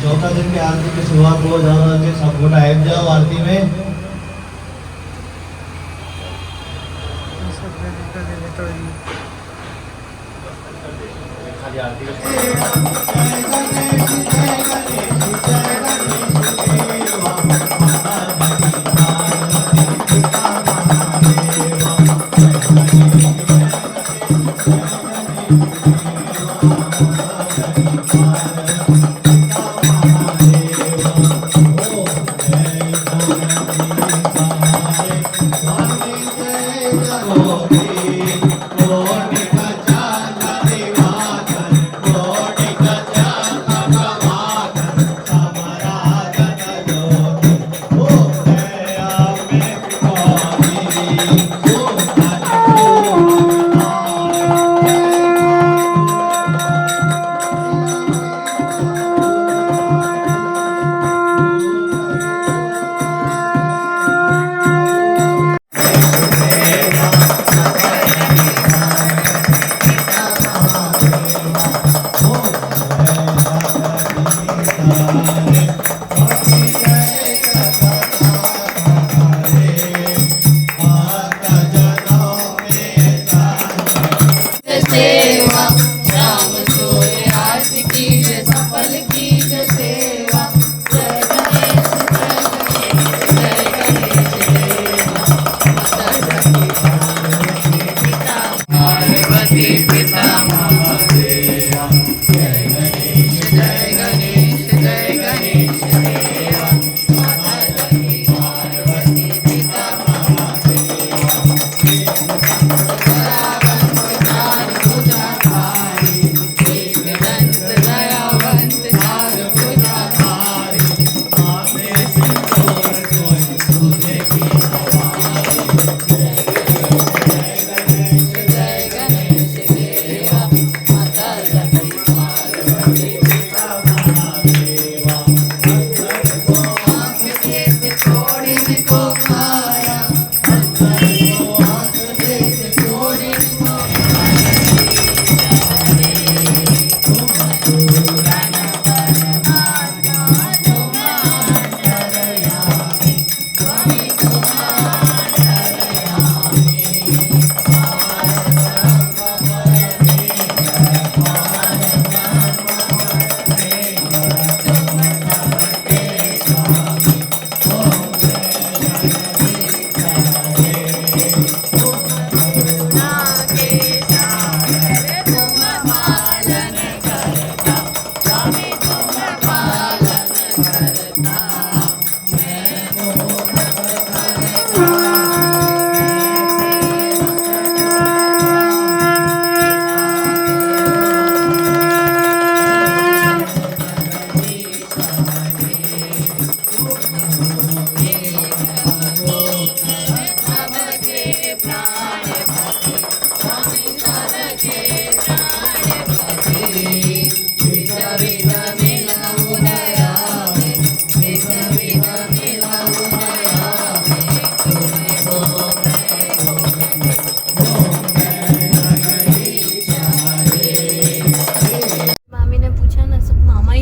चौथा दिन की आरती की शुरुआत हो जाओ, सब गोटा आब जाओ आरती में। खाली आरती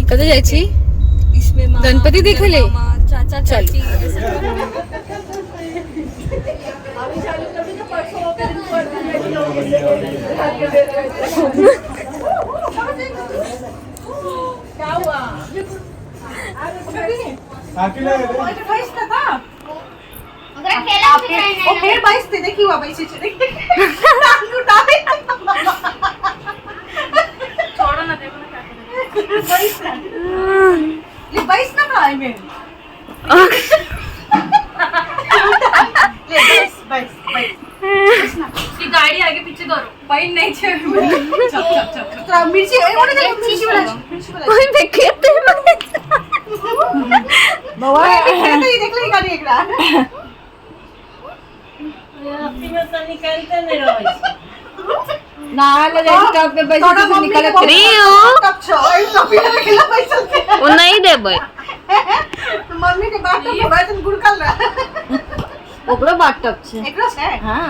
कते जाय छी इसमें गणपति देखे ले चाचा चाची क्या हुआ फिर 22 थे देखी हुआ 22 छोड़ो ना देखो ना क्या ये 22 ना खाए में ले 22 ये गाड़ी आगे पीछे करो पाइन नहीं छे चप तो मिर्ची ओने दे मिर्ची वाला कोई देखते बाबा ये देख ले गाड़ी एकरा अपनी में तो निकलते नहीं रहो ना ले टॉप पे पैसा से निकाल रियो टप छो टॉप पे खेला पैसा वो नहीं देबे तो मम्मी के बात में बर्तन गुड़कल रहा ओकरो बाथटब छे एकरो से हां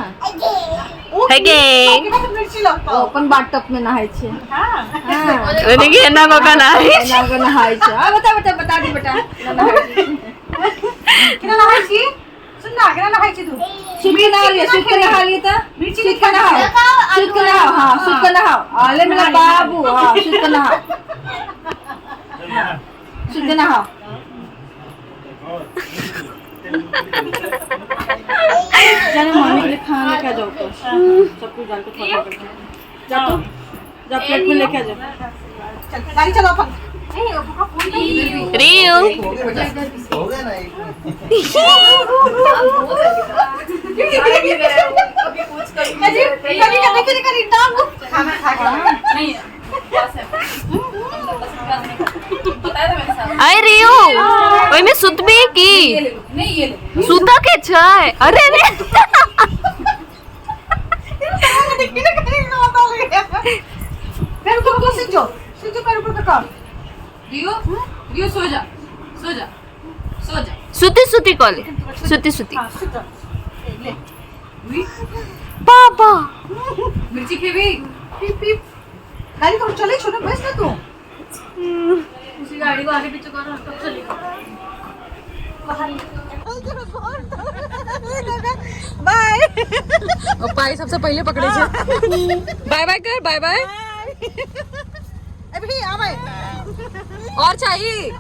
हेगे केना मिर्ची लगतो ओ अपन बाथटब में नहाय छे हां हां ओने के एना बका नहाय एना के नहाय छे आ बता दी बेटा केना नहाय छी सुन ना केना नहाय छी तू सूत के नहा लिए तो मिर्ची सूत के नहाओ हां सूत के नहाओ आले मेरा बाबू हां सूत के नहाओ सूत के नहाओ जाने मम्मी के लिए खाना लेके आ जाओ तो सब कुछ डाल के थोड़ा जा तो जा प्लेट में लेके आ जाओ चल गाड़ी चलो अपन नहीं वो का फोन नहीं रियो हो गया ना एक कभी टांग खाना खा के नहीं आय रियो ओय में सुतबे की नहीं ये ले सुता के छय अरे रे मेरे को सीजो कर ऊपर का रियो सो जा सुती सुती कॉले सुती हां सीजो ले बाबा मिर्ची खेबी पीप गाड़ी को चले छोड़ बस ना तू उसी गाड़ी को आगे पीछे करो तब चलेगा बाय और पाई सबसे पहले पकड़े छे बाय बाय कर बाय बाय अभी आ भाई और चाहिए